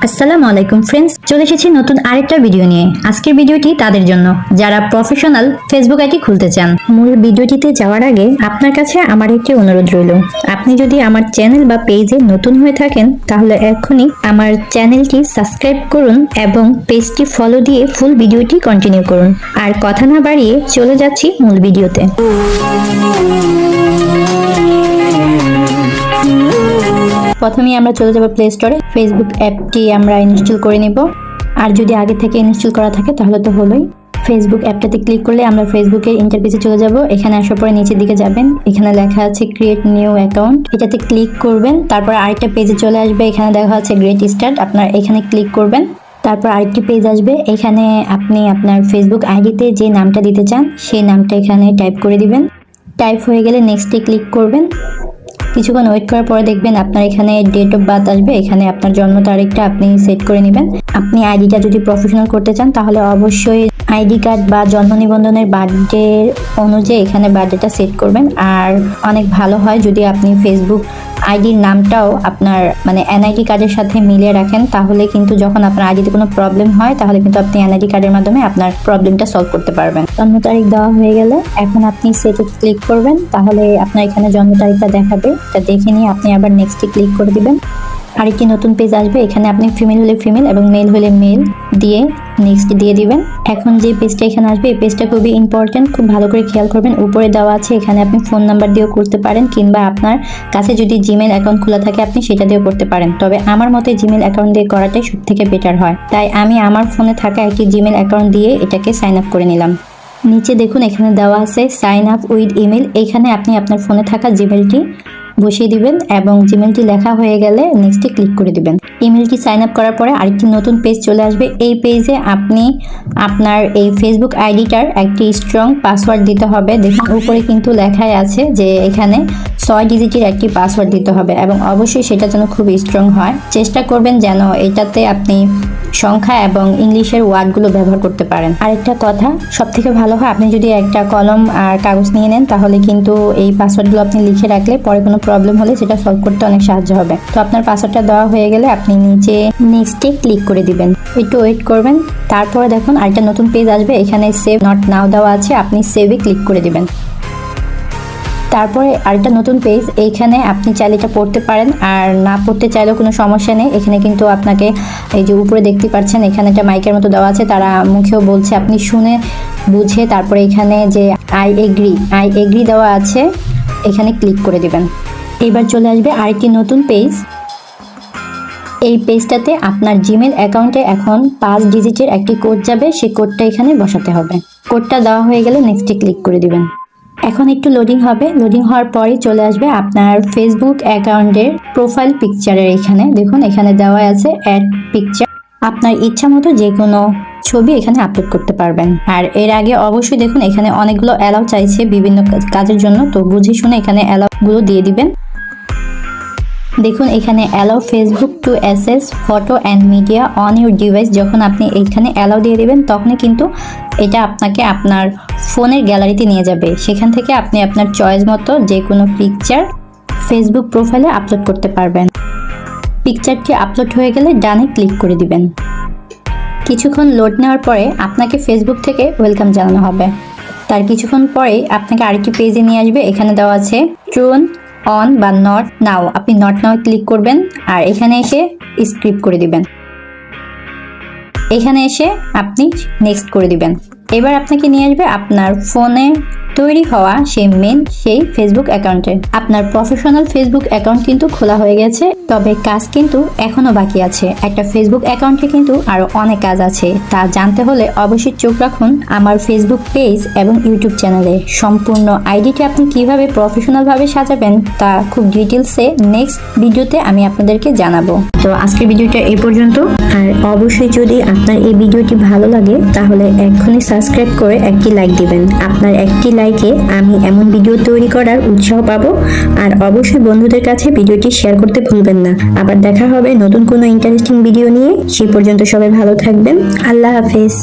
আসসালামু আলাইকুম ফ্রেন্ডস, চলে এসেছি নতুন আরেকটা ভিডিও নিয়ে। আজকের ভিডিওটি তাদের জন্য যারা প্রফেশনাল ফেসবুক আইডি খুলতে চান। মূল ভিডিওটিতে যাওয়ার আগে আপনার কাছে আমার একটি অনুরোধ রইল, আপনি যদি আমার চ্যানেল বা পেজে নতুন হয়ে থাকেন তাহলে এখনই আমার চ্যানেলটি সাবস্ক্রাইব করুন এবং পেজটি ফলো দিয়ে ফুল ভিডিওটি কন্টিনিউ করুন। আর কথা না বাড়িয়ে চলে যাচ্ছি মূল ভিডিওতে। প্রথমেই আমরা চলে যাব প্লে স্টোরে। ফেসবুক অ্যাপটি আমরা ইনস্টল করে নিব, আর যদি আগে থেকে ইনস্টল করা থাকে তাহলে তো হলোই। ফেসবুক অ্যাপটাতে ক্লিক করলে আমরা ফেসবুকের ইন্টারফেসে চলে যাব। এখানে আসার পরে নিচের দিকে যাবেন, এখানে লেখা আছে ক্রিয়েট নিউ অ্যাকাউন্ট, এটাতে ক্লিক করবেন। তারপর আরেকটা পেজে চলে আসবে, এখানে দেখা আছে গ্রেট স্টার্ট, আপনার এখানে ক্লিক করবেন। তারপর আরেকটি পেজ আসবে, এখানে আপনি আপনার ফেসবুক আইডিতে যে নামটা দিতে চান সেই নামটা এখানে টাইপ করে দিবেন। টাইপ হয়ে গেলে নেক্সটে ক্লিক করবেন। কিছুক্ষণ ওয়েট করার পরে দেখবেন আপনার এখানে ডেট অফ বার্থ আসবে, এখানে আপনার জন্ম তারিখটা আপনি সেট করে নেবেন। আপনি আইডিটা যদি প্রফেশনাল করতে চান তাহলে অবশ্যই আইডি কার্ড বা জন্ম নিবন্ধনের বার্থডে অনুযায়ী এখানে বার্থডেটা সেট করবেন। আর অনেক ভালো হয় যদি আপনি ফেসবুক আইডির নামটাও আপনার এনআইডি কার্ডের সাথে মিলিয়ে রাখেন, তাহলে কিন্তু যখন আপনার আইডিতে কোনো প্রবলেম হয় তাহলে কিন্তু আপনি এনআইডি কার্ডের মাধ্যমে আপনার প্রবলেমটা সলভ করতে পারবেন। জন্ম তারিখ দেওয়া হয়ে গেলে এখন আপনি সেটে ক্লিক করবেন, তাহলে আপনার এখানে জন্ম তারিখটা দেখাবে। তা দেখে নিয়ে আপনি আবার নেক্সটে ক্লিক করে দিবেন। আরেকটি নতুন পেজ আসবে, এখানে আপনি ফিমেল হলে ফিমেল এবং মেল হলে মেল দিয়ে নেক্সট দিয়ে দিবেন। এখন যে পেজটা এখানে আসবে এই পেজটা খুবই ইম্পর্টেন্ট, খুব ভালো করে খেয়াল করবেন। উপরে দেওয়া আছে, এখানে আপনি ফোন নাম্বার দিয়েও করতে পারেন, কিংবা আপনার কাছে যদি জিমেল অ্যাকাউন্ট খোলা থাকে আপনি সেটা দিয়েও করতে পারেন। তবে আমার মতে জিমেল অ্যাকাউন্ট দিয়ে করাটাই সব থেকে বেটার হয়, তাই আমি আমার ফোনে থাকা একটি জিমেল অ্যাকাউন্ট দিয়ে এটাকে সাইন আপ করে নিলাম। নিচে দেখুন এখানে দেওয়া আছে সাইন আপ উইথ ইমেল, এখানে আপনি আপনার ফোনে থাকা জিমেলটি বসিয়ে দিবেন এবং জিমেলটি লেখা হয়ে গেলে নেক্সটে ক্লিক করে দিবেন। ইমেলটি সাইন আপ করার পরে আরেকটি নতুন পেজ চলে আসবে। এই পেজে আপনি আপনার এই ফেসবুক আইডিটার একটি স্ট্রং পাসওয়ার্ড দিতে হবে। দেখুন উপরে কিন্তু লেখাই আছে যে এখানে 6 ডিজিটের একটি পাসওয়ার্ড দিতে হবে এবং অবশ্যই সেটা যেন খুব স্ট্রং হয়। চেষ্টা করবেন যেন এটাতে আপনি সংখ্যা এবং ইংলিশের ওয়ার্ডগুলো ব্যবহার করতে পারেন। আরেকটা কথা, সব থেকে ভালো হয় আপনি যদি একটা কলম আর কাগজ নিয়ে নেন, তাহলে কিন্তু এই পাসওয়ার্ডগুলো আপনি লিখে রাখলে পরে কোনো প্রবলেম হলে সেটা সলভ করতে অনেক সাহায্য হবে। তো আপনার পাসওয়ার্ডটা দেওয়া হয়ে গেলে আপনি নিচে নেক্সটে ক্লিক করে দিবেন, একটু ওয়েট করবেন। তারপরে দেখুন আরেকটা নতুন পেজ আসবে, এখানে সেভ নট নাও দেওয়া আছে, আপনি সেভে ক্লিক করে দিবেন। তারপরে আরেকটা নতুন পেজ, এইখানে আপনি চাইলে এটা পড়তে পারেন, আর না পড়তে চাইলেও কোনো সমস্যা নেই। এখানে কিন্তু আপনাকে এই যে উপরে দেখতে পাচ্ছেন এখানে একটা মাইকের মতো দেওয়া আছে, তারা মুখেও বলছে, আপনি শুনে বুঝে তারপরে এখানে যে আই এগ্রি দেওয়া আছে এখানে ক্লিক করে দিবেন। এবার চলে আসবে আরেকটি নতুন পেজ। এই পেজটাতে আপনার জিমেল অ্যাকাউন্টে এখন 5 ডিজিটের একটি কোড যাবে, সেই কোডটা এখানে বসাতে হবে। কোডটা দেওয়া হয়ে গেলে নেক্সটে ক্লিক করে দিবেন। এখন একটু লোডিং হবে, লোডিং হওয়ার পরেই চলে আসবে আপনার ফেসবুক অ্যাকাউন্টের প্রোফাইল পিকচারের এখানে দেখুন এখানে দেওয়া আছে অ্যাড পিকচার। আপনার ইচ্ছা মতো যে কোনো ছবি এখানে আপলোড করতে পারবেন। আর এর আগে অবশ্যই দেখুন এখানে অনেকগুলো অ্যালাউ চাইছে বিভিন্ন কাজের জন্য, তো বুঝে শুনে এখানে অ্যালাউগুলো দিয়ে দিবেন। দেখুন এখানে allow Facebook to access photo and media on your device, যখন আপনি এইখানে অ্যালাউ দিয়ে দিবেন তখনই কিন্তু এটা আপনাকে আপনার ফোনের গ্যালারিতে নিয়ে যাবে। সেখান থেকে আপনি আপনার চয়েস মতো যে কোনো পিকচার ফেসবুক প্রোফাইলে আপলোড করতে পারবেন। পিকচারটি আপলোড হয়ে গেলে ডানে ক্লিক করে দিবেন। কিছুক্ষণ লোড নেওয়ার পরে আপনাকে ফেসবুক থেকে ওয়েলকাম জানানো হবে। তার কিছুক্ষণ পরে আপনাকে আরেকটি পেজে নিয়ে আসবে, এখানে দেওয়া আছে ট্রুন অন বা নট নাও, আপনি নট নাও ক্লিক করবেন আর এখানে এসে স্ক্রিপ্ট করে দিবেন। এখানে এসে আপনি নেক্সট করে দিবেন। এবার আপনাকে নিয়ে আসবে আপনার ফোনে তৈরি হওয়া সেই ফেসবুক অ্যাকাউন্টে। আপনার প্রফেশনাল ফেসবুক অ্যাকাউন্ট কিন্তু খোলা হয়ে গেছে, তবে কাজ কিন্তু এখনো বাকি আছে। একটা ফেসবুক অ্যাকাউন্টে কিন্তু আরো অনেক কাজ আছে, তা জানতে হলে অবশ্যই চোখ রাখুন আমার ফেসবুক পেজ এবং ইউটিউব চ্যানেলে। সম্পূর্ণ আইডিটি আপনি কিভাবে প্রফেশনাল ভাবে সাজাবেন তা খুব ডিটেলসে নেক্সট ভিডিওতে আমি আপনাদেরকে জানাবো। তো আজকের ভিডিওটা এই পর্যন্ত, আর অবশ্যই যদি আপনার এই ভিডিওটি ভালো লাগে তাহলে এক্ষুনি সাবস্ক্রাইব করে একটি লাইক দিবেন। আপনার একটি লাইকে আমি এমন ভিডিও তৈরি করার উৎসাহ পাবো। আর অবশ্যই বন্ধুদের কাছে ভিডিওটি শেয়ার করতে ভুলবেন না। আবার দেখা হবে নতুন কোনো ইন্টারেস্টিং ভিডিও নিয়ে। সেই পর্যন্ত সবাই ভালো থাকবেন। আল্লাহ হাফেজ।